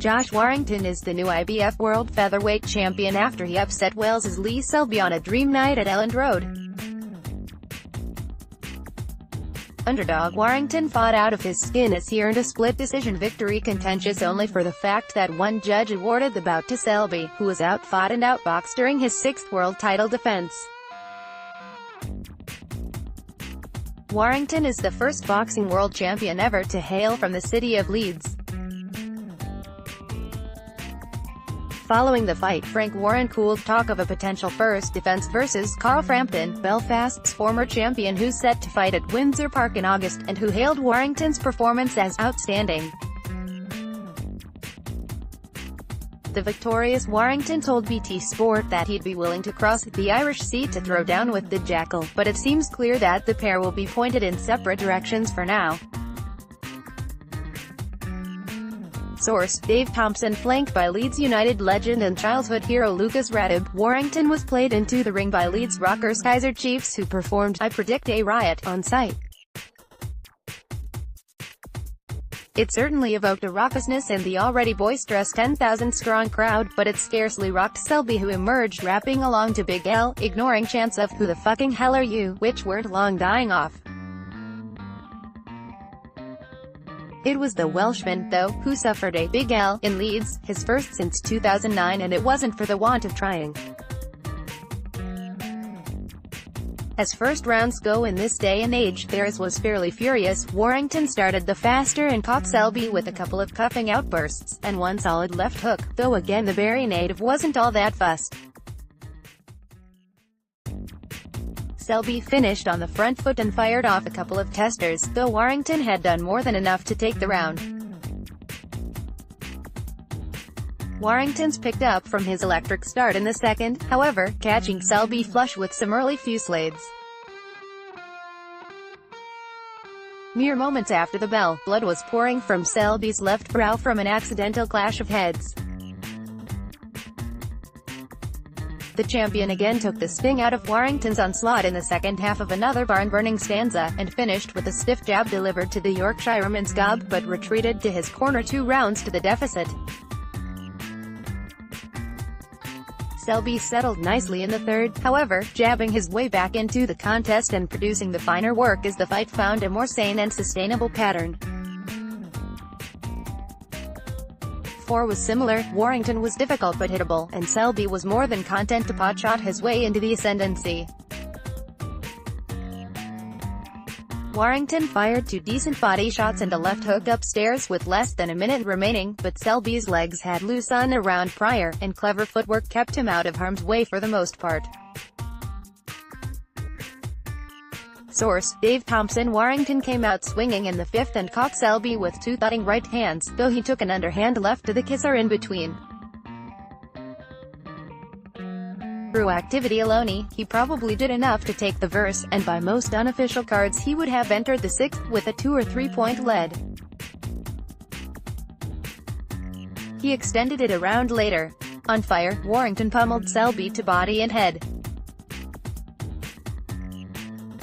Josh Warrington is the new IBF World Featherweight Champion after he upset Wales' Lee Selby on a dream night at Elland Road. Underdog Warrington fought out of his skin as he earned a split decision victory, contentious only for the fact that one judge awarded the bout to Selby, who was outfought and outboxed during his sixth world title defense. Warrington is the first boxing world champion ever to hail from the city of Leeds. Following the fight, Frank Warren cooled talk of a potential first defense versus Carl Frampton, Belfast's former champion who's set to fight at Windsor Park in August, and who hailed Warrington's performance as outstanding. The victorious Warrington told BT Sport that he'd be willing to cross the Irish Sea to throw down with the Jackal, but it seems clear that the pair will be pointed in separate directions for now. Source: Dave Thompson. Flanked by Leeds United legend and childhood hero Lucas Radebe, Warrington was played into the ring by Leeds rockers Kaiser Chiefs, who performed "I Predict a Riot" on site. It certainly evoked a raucousness in the already boisterous 10,000-strong crowd, but it scarcely rocked Selby, who emerged rapping along to Big L, ignoring chants of "Who the fucking hell are you?" which weren't long dying off. It was the Welshman, though, who suffered a "Big L" in Leeds, his first since 2009, and it wasn't for the want of trying. As first rounds go in this day and age, theirs was fairly furious. Warrington started the faster and caught Selby with a couple of cuffing outbursts, and one solid left hook, though again the Barry native wasn't all that fussed. Selby finished on the front foot and fired off a couple of testers, though Warrington had done more than enough to take the round. Warrington's picked up from his electric start in the second, however, catching Selby flush with some early fusillades. Mere moments after the bell, blood was pouring from Selby's left brow from an accidental clash of heads. The champion again took the sting out of Warrington's onslaught in the second half of another barn-burning stanza, and finished with a stiff jab delivered to the Yorkshireman's gob, but retreated to his corner 2 rounds to the deficit. Selby settled nicely in the third, however, jabbing his way back into the contest and producing the finer work as the fight found a more sane and sustainable pattern. 4 was similar. Warrington was difficult but hittable, and Selby was more than content to potshot his way into the ascendancy. Warrington fired 2 decent body shots and a left hook upstairs with less than a minute remaining, but Selby's legs had loose on a round prior, and clever footwork kept him out of harm's way for the most part. Source: Dave Thompson. Warrington came out swinging in the fifth and caught Selby with 2 thudding right hands, though he took an underhand left to the kisser in between. Through activity alone, he probably did enough to take the verse, and by most unofficial cards he would have entered the 6th with a 2 or 3 point lead. He extended it a round later. On fire, Warrington pummeled Selby to body and head.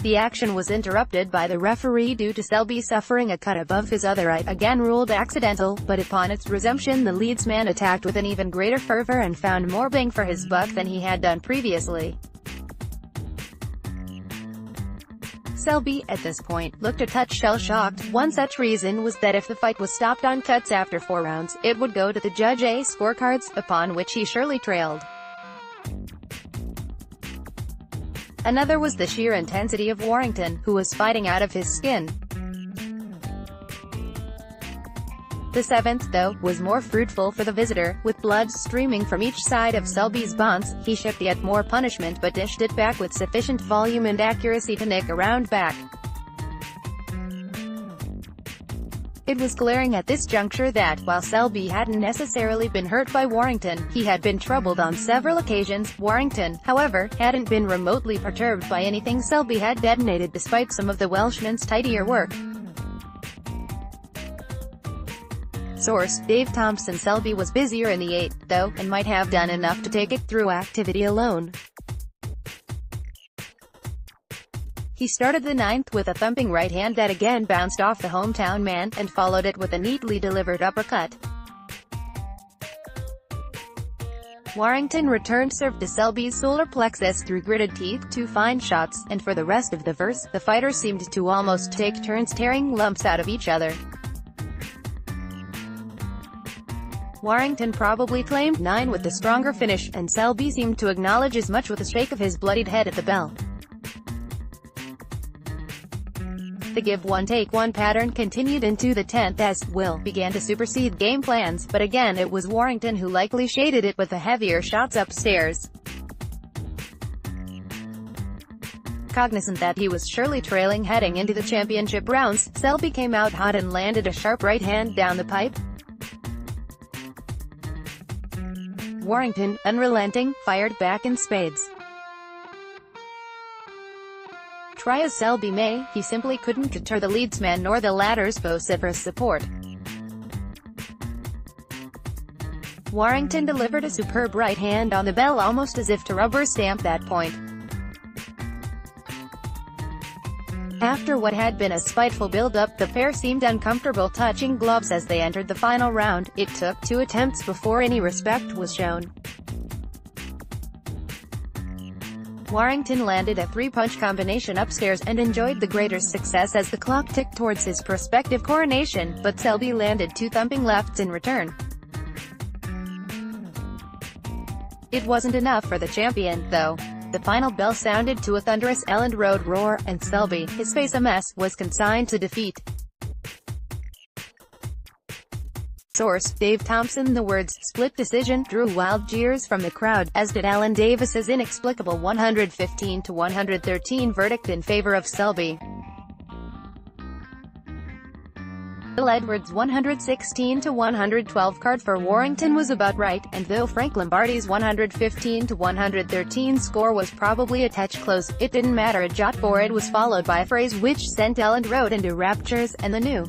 The action was interrupted by the referee due to Selby suffering a cut above his other eye, again ruled accidental, but upon its resumption the Leeds man attacked with an even greater fervor and found more bang for his buck than he had done previously. Selby, at this point, looked a touch shell-shocked. One such reason was that if the fight was stopped on cuts after 4 rounds, it would go to the Judge A scorecards, upon which he surely trailed. Another was the sheer intensity of Warrington, who was fighting out of his skin. The 7th, though, was more fruitful for the visitor, with blood streaming from each side of Selby's bounce. He shipped yet more punishment but dished it back with sufficient volume and accuracy to nick a round back. It was glaring at this juncture that, while Selby hadn't necessarily been hurt by Warrington, he had been troubled on several occasions. Warrington, however, hadn't been remotely perturbed by anything Selby had detonated despite some of the Welshman's tidier work. Source: Dave Thompson. Selby was busier in the 8th, though, and might have done enough to take it through activity alone. He started the 9th with a thumping right hand that again bounced off the hometown man, and followed it with a neatly delivered uppercut. Warrington returned serve to Selby's solar plexus through gritted teeth, 2 fine shots, and for the rest of the verse, the fighters seemed to almost take turns tearing lumps out of each other. Warrington probably claimed 9 with the stronger finish, and Selby seemed to acknowledge as much with a shake of his bloodied head at the bell. The give-one-take-one pattern continued into the 10th as Will began to supersede game plans, but again it was Warrington who likely shaded it with the heavier shots upstairs. Cognizant that he was surely trailing heading into the championship rounds, Selby came out hot and landed a sharp right hand down the pipe. Warrington, unrelenting, fired back in spades. Try as Selby may, he simply couldn't deter the Leedsman nor the latter's vociferous support. Warrington delivered a superb right hand on the bell almost as if to rubber stamp that point. After what had been a spiteful build-up, the pair seemed uncomfortable touching gloves as they entered the final round. It took 2 attempts before any respect was shown. Warrington landed a 3-punch combination upstairs, and enjoyed the greater success as the clock ticked towards his prospective coronation, but Selby landed 2 thumping lefts in return. It wasn't enough for the champion, though. The final bell sounded to a thunderous Elland Road roar, and Selby, his face a mess, was consigned to defeat. Source: Dave Thompson. The words "split decision" drew wild jeers from the crowd, as did Alan Davis's inexplicable 115-113 verdict in favor of Selby. Bill Edwards' 116-112 card for Warrington was about right, and though Frank Lombardi's 115-113 score was probably a touch close, it didn't matter a jot, for it was followed by a phrase which sent Elland Road into raptures, and the new